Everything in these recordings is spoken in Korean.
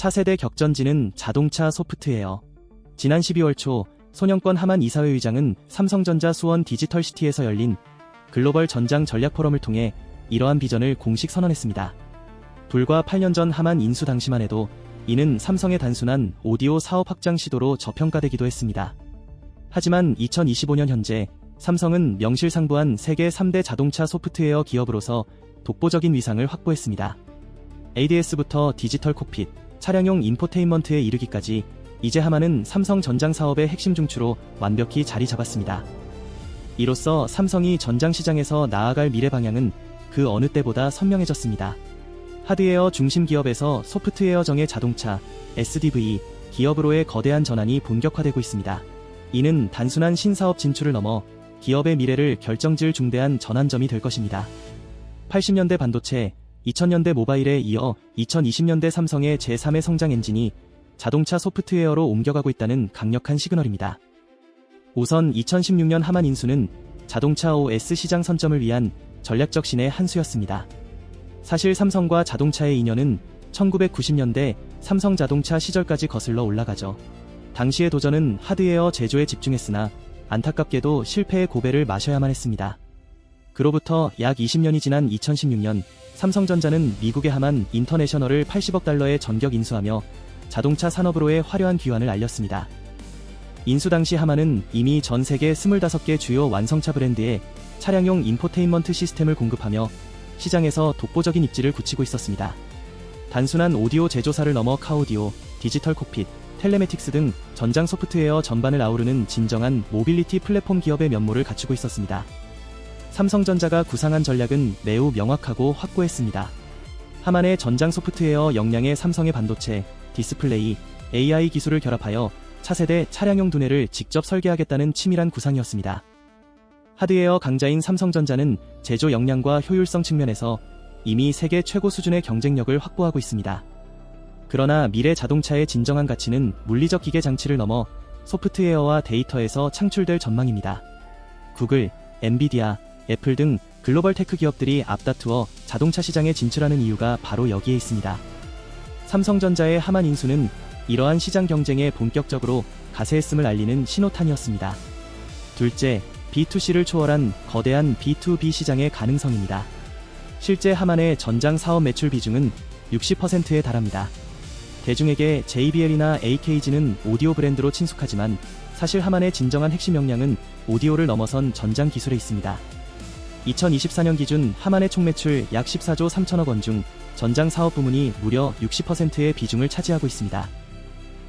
차세대 격전지는 자동차 소프트웨어. 지난 12월 초 손영권 하만 이사회 의장은 삼성전자 수원 디지털시티에서 열린 글로벌 전장 전략 포럼을 통해 이러한 비전을 공식 선언했습니다. 불과 8년 전 하만 인수 당시만 해도 이는 삼성의 단순한 오디오 사업 확장 시도로 저평가되기도 했습니다. 하지만 2025년 현재 삼성은 명실상부한 세계 3대 자동차 소프트웨어 기업으로서 독보적인 위상을 확보했습니다. ADS부터 디지털 콕핏, 차량용 인포테인먼트에 이르기까지 이제 하만은 삼성 전장 사업의 핵심 중추로 완벽히 자리 잡았습니다. 이로써 삼성이 전장 시장에서 나아갈 미래 방향은 그 어느 때보다 선명해졌습니다. 하드웨어 중심 기업에서 소프트웨어정의 자동차, SDV, 기업으로의 거대한 전환이 본격화되고 있습니다. 이는 단순한 신사업 진출을 넘어 기업의 미래를 결정지을 중대한 전환점이 될 것입니다. 80년대 반도체, 2000년대 모바일에 이어 2020년대 삼성의 제3의 성장 엔진이 자동차 소프트웨어로 옮겨가고 있다는 강력한 시그널입니다. 우선 2016년 하만 인수는 자동차 OS 시장 선점을 위한 전략적 신의 한 수였습니다. 사실 삼성과 자동차의 인연은 1990년대 삼성자동차 시절까지 거슬러 올라가죠. 당시의 도전은 하드웨어 제조에 집중했으나 안타깝게도 실패의 고배를 마셔야만 했습니다. 그로부터 약 20년이 지난 2016년 삼성전자는 미국의 하만 인터내셔널을 80억 달러에 전격 인수하며 자동차 산업으로의 화려한 귀환을 알렸습니다. 인수 당시 하만은 이미 전 세계 25개 주요 완성차 브랜드에 차량용 인포테인먼트 시스템을 공급하며 시장에서 독보적인 입지를 굳히고 있었습니다. 단순한 오디오 제조사를 넘어 카오디오, 디지털 콕핏, 텔레매틱스 등 전장 소프트웨어 전반을 아우르는 진정한 모빌리티 플랫폼 기업의 면모를 갖추고 있었습니다. 삼성전자가 구상한 전략은 매우 명확하고 확고했습니다. 하만의 전장 소프트웨어 역량에 삼성의 반도체, 디스플레이, AI 기술을 결합하여 차세대 차량용 두뇌를 직접 설계하겠다는 치밀한 구상이었습니다. 하드웨어 강자인 삼성전자는 제조 역량과 효율성 측면에서 이미 세계 최고 수준의 경쟁력을 확보하고 있습니다. 그러나 미래 자동차의 진정한 가치는 물리적 기계 장치를 넘어 소프트웨어와 데이터에서 창출될 전망입니다. 구글, 엔비디아, 애플 등 글로벌 테크 기업들이 앞다투어 자동차 시장에 진출하는 이유가 바로 여기에 있습니다. 삼성전자의 하만 인수는 이러한 시장 경쟁에 본격적으로 가세했음을 알리는 신호탄이었습니다. 둘째, B2C를 초월한 거대한 B2B 시장의 가능성입니다. 실제 하만의 전장 사업 매출 비중은 60%에 달합니다. 대중에게 JBL이나 AKG는 오디오 브랜드로 친숙하지만 사실 하만의 진정한 핵심 역량은 오디오를 넘어선 전장 기술에 있습니다. 2024년 기준 하만의 총 매출 약 14조 3천억 원 중 전장 사업 부문이 무려 60%의 비중을 차지하고 있습니다.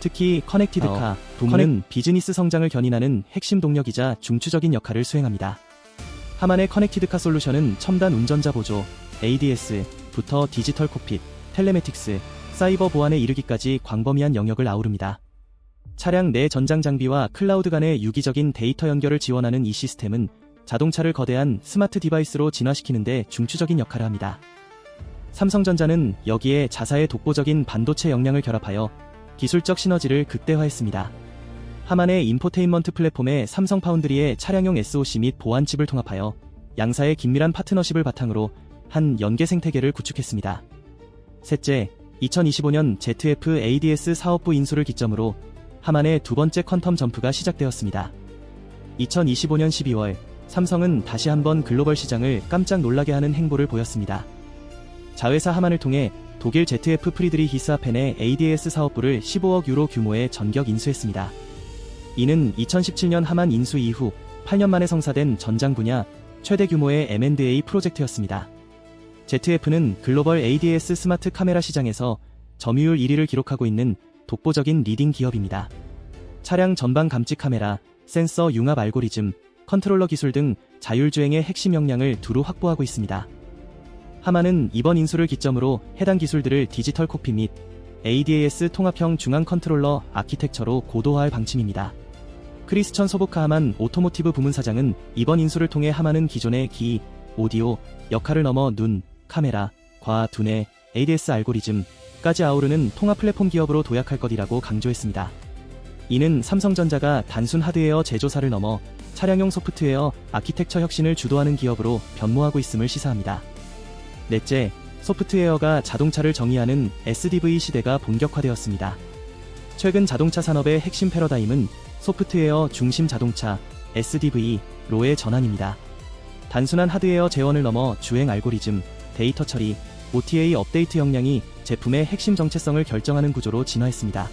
특히 커넥티드카 부문은 비즈니스 성장을 견인하는 핵심 동력이자 중추적인 역할을 수행합니다. 하만의 커넥티드카 솔루션은 첨단 운전자 보조, ADS부터 디지털 콕핏, 텔레매틱스, 사이버 보안에 이르기까지 광범위한 영역을 아우릅니다. 차량 내 전장 장비와 클라우드 간의 유기적인 데이터 연결을 지원하는 이 시스템은 자동차를 거대한 스마트 디바이스로 진화시키는 데 중추적인 역할을 합니다. 삼성전자는 여기에 자사의 독보적인 반도체 역량을 결합하여 기술적 시너지를 극대화했습니다. 하만의 인포테인먼트 플랫폼에 삼성 파운드리의 차량용 SoC 및 보안칩을 통합하여 양사의 긴밀한 파트너십을 바탕으로 한 연계 생태계를 구축했습니다. 셋째, 2025년 ZF ADS 사업부 인수를 기점으로 하만의 두 번째 퀀텀 점프가 시작되었습니다. 2025년 12월 삼성은 다시 한번 글로벌 시장을 깜짝 놀라게 하는 행보를 보였습니다. 자회사 하만을 통해 독일 ZF 프리드리히스하펜의 ADS 사업부를 15억 유로 규모의 전격 인수했습니다. 이는 2017년 하만 인수 이후 8년 만에 성사된 전장 분야 최대 규모의 M&A 프로젝트였습니다. ZF는 글로벌 ADS 스마트 카메라 시장에서 점유율 1위를 기록하고 있는 독보적인 리딩 기업입니다. 차량 전방 감지 카메라, 센서 융합 알고리즘, 컨트롤러 기술 등 자율주행의 핵심 역량을 두루 확보하고 있습니다. 하만은 이번 인수를 기점으로 해당 기술들을 디지털 콕핏 및 ADAS 통합형 중앙 컨트롤러 아키텍처로 고도화할 방침입니다. 크리스천 소보카 하만 오토모티브 부문 사장은 이번 인수를 통해 하만은 기존의 기, 오디오, 역할을 넘어 눈, 카메라, 과, 두뇌, ADS 알고리즘까지 아우르는 통합 플랫폼 기업으로 도약할 것이라고 강조했습니다. 이는 삼성전자가 단순 하드웨어 제조사를 넘어 차량용 소프트웨어 아키텍처 혁신을 주도하는 기업으로 변모하고 있음을 시사합니다. 넷째, 소프트웨어가 자동차를 정의하는 SDV 시대가 본격화되었습니다. 최근 자동차 산업의 핵심 패러다임은 소프트웨어 중심 자동차 SDV로의 전환입니다. 단순한 하드웨어 재원을 넘어 주행 알고리즘, 데이터 처리, OTA 업데이트 역량이 제품의 핵심 정체성을 결정하는 구조로 진화했습니다.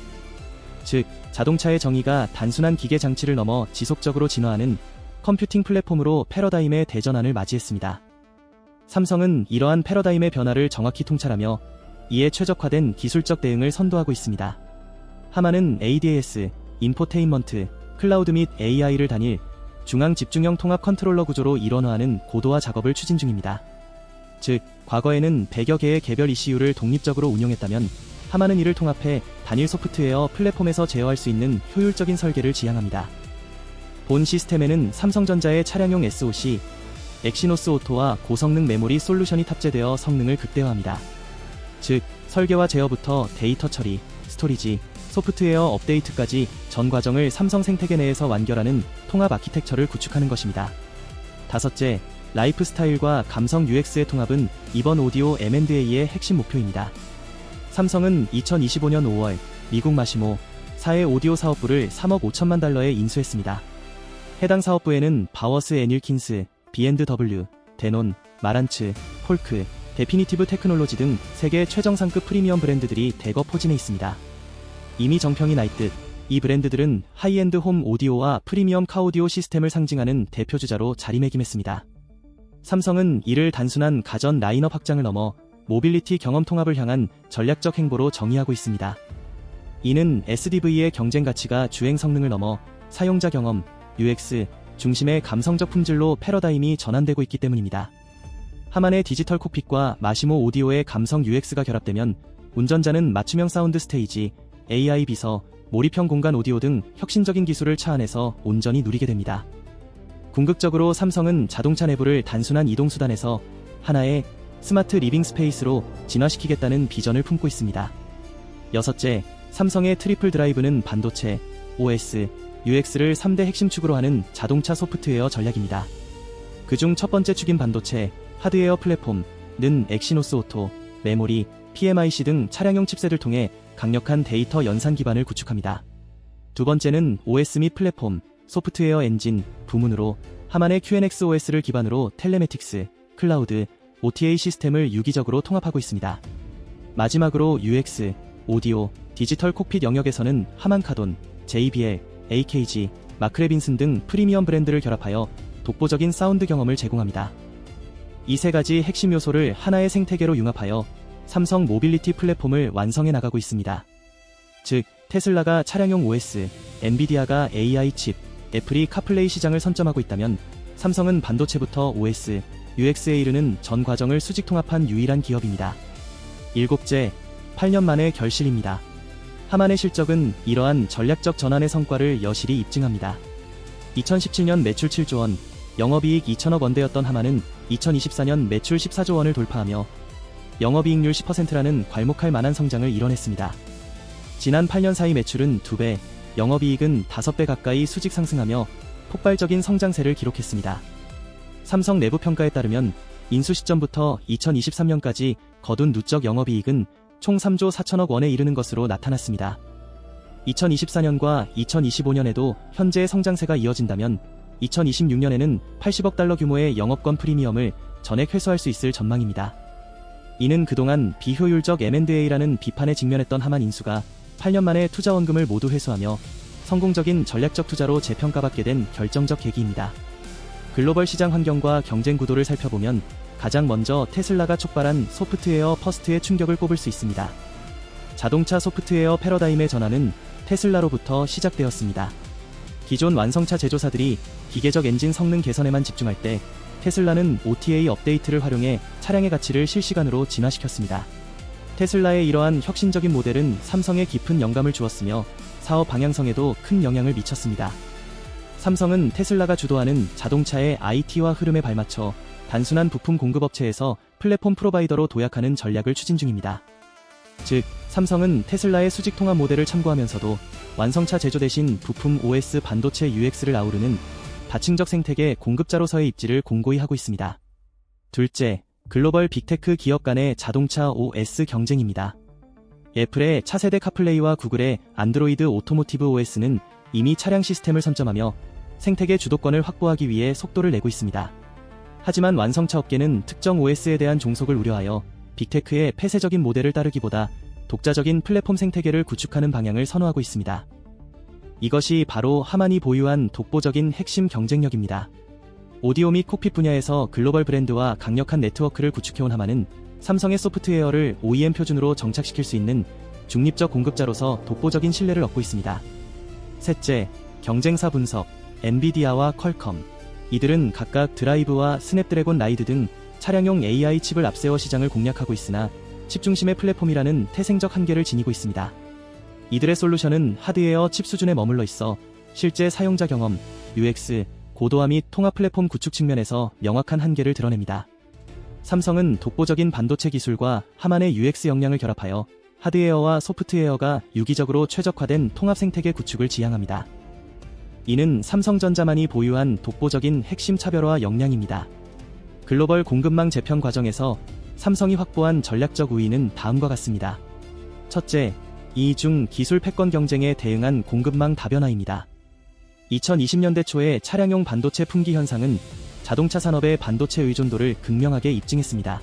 즉, 자동차의 정의가 단순한 기계 장치를 넘어 지속적으로 진화하는 컴퓨팅 플랫폼으로 패러다임의 대전환을 맞이했습니다. 삼성은 이러한 패러다임의 변화를 정확히 통찰하며 이에 최적화된 기술적 대응을 선도하고 있습니다. 하나는 ADAS, 인포테인먼트, 클라우드 및 AI를 단일 중앙 집중형 통합 컨트롤러 구조로 일원화하는 고도화 작업을 추진 중입니다. 즉, 과거에는 100여 개의 개별 ECU를 독립적으로 운용했다면 하나는 이를 통합해 단일 소프트웨어 플랫폼에서 제어할 수 있는 효율적인 설계를 지향합니다. 본 시스템에는 삼성전자의 차량용 SoC, 엑시노스 오토와 고성능 메모리 솔루션이 탑재되어 성능을 극대화합니다. 즉, 설계와 제어부터 데이터 처리, 스토리지, 소프트웨어 업데이트까지 전 과정을 삼성 생태계 내에서 완결하는 통합 아키텍처를 구축하는 것입니다. 다섯째, 라이프 스타일과 감성 UX의 통합은 이번 오디오 M&A의 핵심 목표입니다. 삼성은 2025년 5월 미국 마시모 4회 오디오 사업부를 3억 5천만 달러에 인수했습니다. 해당 사업부에는 바워스 애닐킨스, B&W, 데논, 마란츠, 폴크, 데피니티브 테크놀로지 등 세계 최정상급 프리미엄 브랜드들이 대거 포진해 있습니다. 이미 정평이 날 듯 이 브랜드들은 하이엔드 홈 오디오와 프리미엄 카오디오 시스템을 상징하는 대표주자로 자리매김했습니다. 삼성은 이를 단순한 가전 라인업 확장을 넘어 모빌리티 경험 통합을 향한 전략적 행보로 정의하고 있습니다. 이는 SDV의 경쟁 가치가 주행 성능을 넘어 사용자 경험, UX 중심의 감성적 품질로 패러다임이 전환되고 있기 때문입니다. 하만의 디지털 콕핏과 마시모 오디오의 감성 UX가 결합되면 운전자는 맞춤형 사운드 스테이지, AI 비서, 몰입형 공간 오디오 등 혁신적인 기술을 차 안에서 온전히 누리게 됩니다. 궁극적으로 삼성은 자동차 내부를 단순한 이동수단에서 하나의 스마트 리빙 스페이스로 진화시키겠다는 비전을 품고 있습니다. 여섯째, 삼성의 트리플 드라이브는 반도체, OS, UX를 3대 핵심 축으로 하는 자동차 소프트웨어 전략입니다. 그중 첫 번째 축인 반도체, 하드웨어 플랫폼은 엑시노스 오토, 메모리, PMIC 등 차량용 칩셋을 통해 강력한 데이터 연산 기반을 구축합니다. 두 번째는 OS 및 플랫폼, 소프트웨어 엔진, 부문으로 하만의 QNX OS를 기반으로 텔레매틱스, 클라우드, OTA 시스템을 유기적으로 통합하고 있습니다. 마지막으로 UX, 오디오, 디지털 콕핏 영역에서는 하만카돈, JBL, AKG, 마크레빈슨 등 프리미엄 브랜드를 결합하여 독보적인 사운드 경험을 제공합니다. 이 세 가지 핵심 요소를 하나의 생태계로 융합하여 삼성 모빌리티 플랫폼을 완성해 나가고 있습니다. 즉, 테슬라가 차량용 OS, 엔비디아가 AI 칩, 애플이 카플레이 시장을 선점하고 있다면 삼성은 반도체부터 OS, UX에 이르는 전 과정을 수직 통합한 유일한 기업입니다. 일곱째, 8년 만의 결실입니다. 하만의 실적은 이러한 전략적 전환의 성과를 여실히 입증합니다. 2017년 매출 7조 원, 영업이익 2천억 원대였던 하만은 2024년 매출 14조 원을 돌파하며 영업이익률 10%라는 괄목할 만한 성장을 이뤄냈습니다. 지난 8년 사이 매출은 2배, 영업이익은 5배 가까이 수직 상승하며 폭발적인 성장세를 기록했습니다. 삼성 내부 평가에 따르면 인수 시점부터 2023년까지 거둔 누적 영업이익은 총 3조 4천억 원에 이르는 것으로 나타났습니다. 2024년과 2025년에도 현재의 성장세가 이어진다면 2026년에는 80억 달러 규모의 영업권 프리미엄을 전액 회수할 수 있을 전망입니다. 이는 그동안 비효율적 M&A라는 비판에 직면했던 하만 인수가 8년 만에 투자 원금을 모두 회수하며 성공적인 전략적 투자로 재평가받게 된 결정적 계기입니다. 글로벌 시장 환경과 경쟁 구도를 살펴보면 가장 먼저 테슬라가 촉발한 소프트웨어 퍼스트의 충격을 꼽을 수 있습니다. 자동차 소프트웨어 패러다임의 전환은 테슬라로부터 시작되었습니다. 기존 완성차 제조사들이 기계적 엔진 성능 개선에만 집중할 때 테슬라는 OTA 업데이트를 활용해 차량의 가치를 실시간으로 진화시켰습니다. 테슬라의 이러한 혁신적인 모델은 삼성에 깊은 영감을 주었으며 사업 방향성에도 큰 영향을 미쳤습니다. 삼성은 테슬라가 주도하는 자동차의 IT화 흐름에 발맞춰 단순한 부품 공급업체에서 플랫폼 프로바이더로 도약하는 전략을 추진 중입니다. 즉, 삼성은 테슬라의 수직 통합 모델을 참고하면서도 완성차 제조 대신 부품 OS 반도체 UX를 아우르는 다층적 생태계 공급자로서의 입지를 공고히 하고 있습니다. 둘째, 글로벌 빅테크 기업 간의 자동차 OS 경쟁입니다. 애플의 차세대 카플레이와 구글의 안드로이드 오토모티브 OS는 이미 차량 시스템을 선점하며 생태계 주도권을 확보하기 위해 속도를 내고 있습니다. 하지만 완성차 업계는 특정 OS에 대한 종속을 우려하여 빅테크의 폐쇄적인 모델을 따르기보다 독자적인 플랫폼 생태계를 구축하는 방향을 선호하고 있습니다. 이것이 바로 하만이 보유한 독보적인 핵심 경쟁력입니다. 오디오 및 콕핏 분야에서 글로벌 브랜드와 강력한 네트워크를 구축해온 하만은 삼성의 소프트웨어를 OEM 표준으로 정착시킬 수 있는 중립적 공급자로서 독보적인 신뢰를 얻고 있습니다. 셋째, 경쟁사 분석. 엔비디아와 퀄컴. 이들은 각각 드라이브와 스냅드래곤 라이드 등 차량용 AI 칩을 앞세워 시장을 공략하고 있으나 칩 중심의 플랫폼이라는 태생적 한계를 지니고 있습니다. 이들의 솔루션은 하드웨어 칩 수준에 머물러 있어 실제 사용자 경험, UX, 고도화 및 통합 플랫폼 구축 측면에서 명확한 한계를 드러냅니다. 삼성은 독보적인 반도체 기술과 하만의 UX 역량을 결합하여 하드웨어와 소프트웨어가 유기적으로 최적화된 통합 생태계 구축을 지향합니다. 이는 삼성전자만이 보유한 독보적인 핵심 차별화 역량입니다. 글로벌 공급망 재편 과정에서 삼성이 확보한 전략적 우위는 다음과 같습니다. 첫째, 이중 기술 패권 경쟁에 대응한 공급망 다변화입니다. 2020년대 초의 차량용 반도체 품귀 현상은 자동차 산업의 반도체 의존도를 극명하게 입증했습니다.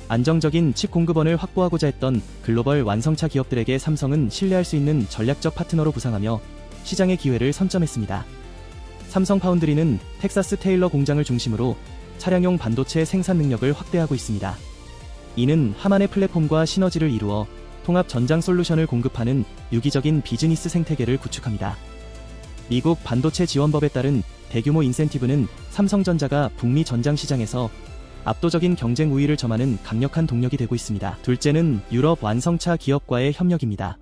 안정적인 칩 공급원을 확보하고자 했던 글로벌 완성차 기업들에게 삼성은 신뢰할 수 있는 전략적 파트너로 부상하며 시장의 기회를 선점했습니다. 삼성 파운드리는 텍사스 테일러 공장을 중심으로 차량용 반도체 생산 능력을 확대하고 있습니다. 이는 하만의 플랫폼과 시너지를 이루어 통합 전장 솔루션을 공급하는 유기적인 비즈니스 생태계를 구축합니다. 미국 반도체 지원법에 따른 대규모 인센티브는 삼성전자가 북미 전장 시장에서 압도적인 경쟁 우위를 점하는 강력한 동력이 되고 있습니다. 둘째는 유럽 완성차 기업과의 협력입니다.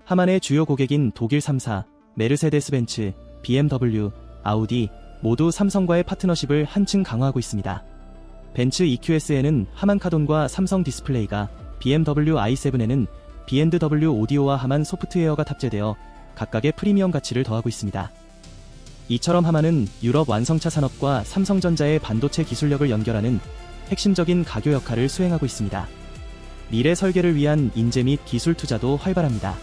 하만의 주요 고객인 독일 3사, 메르세데스 벤츠, BMW, 아우디 모두 삼성과의 파트너십을 한층 강화하고 있습니다. 벤츠 EQS에는 하만 카돈과 삼성 디스플레이가, BMW i7에는 B&W 오디오와 하만 소프트웨어가 탑재되어 각각의 프리미엄 가치를 더하고 있습니다. 이처럼 하만은 유럽 완성차 산업과 삼성전자의 반도체 기술력을 연결하는 핵심적인 가교 역할을 수행하고 있습니다. 미래 설계를 위한 인재 및 기술 투자도 활발합니다.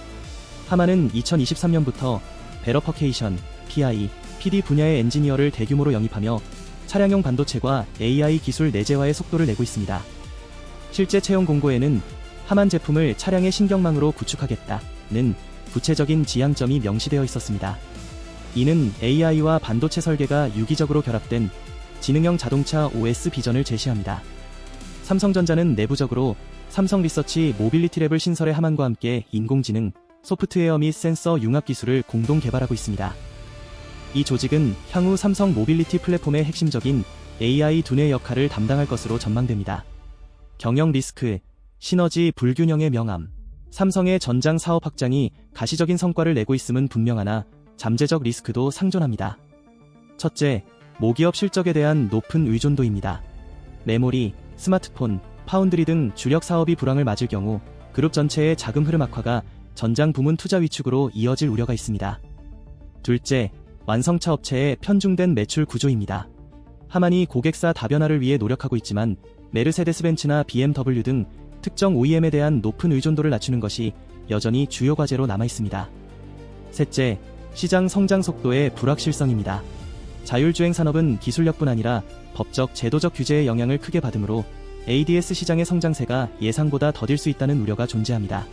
하만은 2023년부터 베러퍼케이션, PI, PD 분야의 엔지니어를 대규모로 영입하며 차량용 반도체과 AI 기술 내재화의 속도를 내고 있습니다. 실제 채용 공고에는 하만 제품을 차량의 신경망으로 구축하겠다는 구체적인 지향점이 명시되어 있었습니다. 이는 AI와 반도체 설계가 유기적으로 결합된 지능형 자동차 OS 비전을 제시합니다. 삼성전자는 내부적으로 삼성 리서치 모빌리티 랩을 신설해 하만과 함께 인공지능, 소프트웨어 및 센서 융합 기술을 공동 개발하고 있습니다. 이 조직은 향후 삼성 모빌리티 플랫폼의 핵심적인 AI 두뇌 역할을 담당할 것으로 전망됩니다. 경영 리스크, 시너지 불균형의 명암. 삼성의 전장 사업 확장이 가시적인 성과를 내고 있음은 분명하나 잠재적 리스크도 상존합니다. 첫째, 모기업 실적에 대한 높은 의존도입니다. 메모리, 스마트폰, 파운드리 등 주력 사업이 불황을 맞을 경우 그룹 전체의 자금 흐름 악화가 전장 부문 투자 위축으로 이어질 우려가 있습니다. 둘째, 완성차 업체의 편중된 매출 구조입니다. 하만이 고객사 다변화를 위해 노력하고 있지만 메르세데스 벤츠나 BMW 등 특정 OEM에 대한 높은 의존도를 낮추는 것이 여전히 주요 과제로 남아 있습니다. 셋째, 시장 성장 속도의 불확실성입니다. 자율주행 산업은 기술력뿐 아니라 법적, 제도적 규제의 영향을 크게 받으므로 ADS 시장의 성장세가 예상보다 더딜 수 있다는 우려가 존재합니다.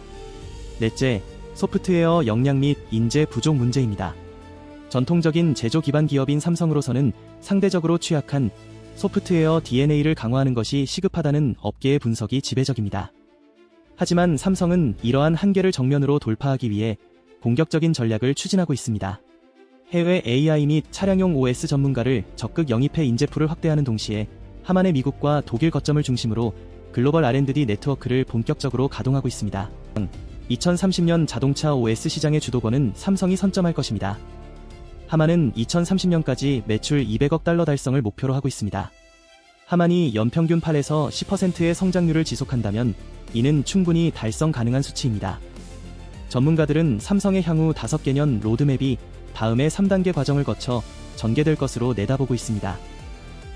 넷째, 소프트웨어 역량 및 인재 부족 문제입니다. 전통적인 제조 기반 기업인 삼성으로서는 상대적으로 취약한 소프트웨어 DNA를 강화하는 것이 시급하다는 업계의 분석이 지배적입니다. 하지만 삼성은 이러한 한계를 정면으로 돌파하기 위해 공격적인 전략을 추진하고 있습니다. 해외 AI 및 차량용 OS 전문가를 적극 영입해 인재풀을 확대하는 동시에 하만의 미국과 독일 거점을 중심으로 글로벌 R&D 네트워크를 본격적으로 가동하고 있습니다. 2030년 자동차 OS 시장의 주도권은 삼성이 선점할 것입니다. 하만은 2030년까지 매출 200억 달러 달성을 목표로 하고 있습니다. 하만이 연평균 8에서 10%의 성장률을 지속한다면 이는 충분히 달성 가능한 수치입니다. 전문가들은 삼성의 향후 5개년 로드맵이 다음의 3단계 과정을 거쳐 전개될 것으로 내다보고 있습니다.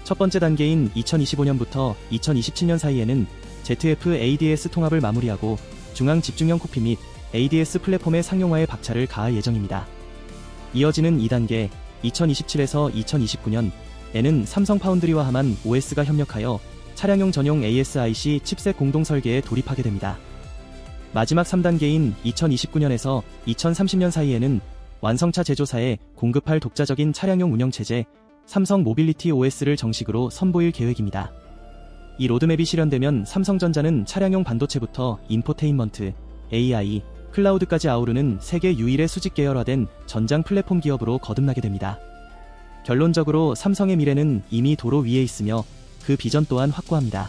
첫 번째 단계인 2025년부터 2027년 사이에는 ZF ADS 통합을 마무리하고 중앙 집중형 코피 및 ADS 플랫폼의 상용화에 박차를 가할 예정입니다. 이어지는 2단계 2027에서 2029년에는 삼성 파운드리와 하만 OS가 협력하여 차량용 전용 ASIC 칩셋 공동 설계에 돌입하게 됩니다. 마지막 3단계인 2029년에서 2030년 사이에는 완성차 제조사에 공급할 독자적인 차량용 운영체제 삼성 모빌리티 OS를 정식으로 선보일 계획입니다. 이 로드맵이 실현되면 삼성전자는 차량용 반도체부터 인포테인먼트, AI, 클라우드까지 아우르는 세계 유일의 수직 계열화된 전장 플랫폼 기업으로 거듭나게 됩니다. 결론적으로 삼성의 미래는 이미 도로 위에 있으며 그 비전 또한 확고합니다.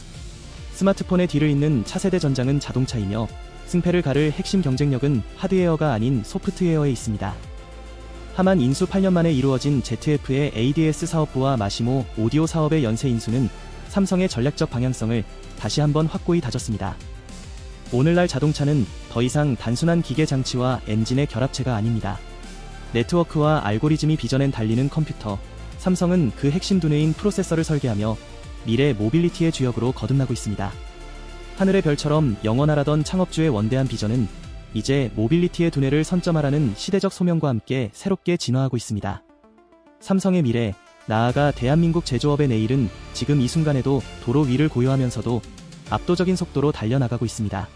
스마트폰의 뒤를 잇는 차세대 전장은 자동차이며 승패를 가를 핵심 경쟁력은 하드웨어가 아닌 소프트웨어에 있습니다. 하만 인수 8년 만에 이루어진 ZF의 ADS 사업부와 마시모 오디오 사업의 연쇄 인수는 삼성의 전략적 방향성을 다시 한번 확고히 다졌습니다. 오늘날 자동차는 더 이상 단순한 기계 장치와 엔진의 결합체가 아닙니다. 네트워크와 알고리즘이 빚어낸 달리는 컴퓨터, 삼성은 그 핵심 두뇌인 프로세서를 설계하며 미래 모빌리티의 주역으로 거듭나고 있습니다. 하늘의 별처럼 영원하라던 창업주의 원대한 비전은 이제 모빌리티의 두뇌를 선점하라는 시대적 소명과 함께 새롭게 진화하고 있습니다. 삼성의 미래, 나아가 대한민국 제조업의 내일은 지금 이 순간에도 도로 위를 고요하면서도 압도적인 속도로 달려나가고 있습니다.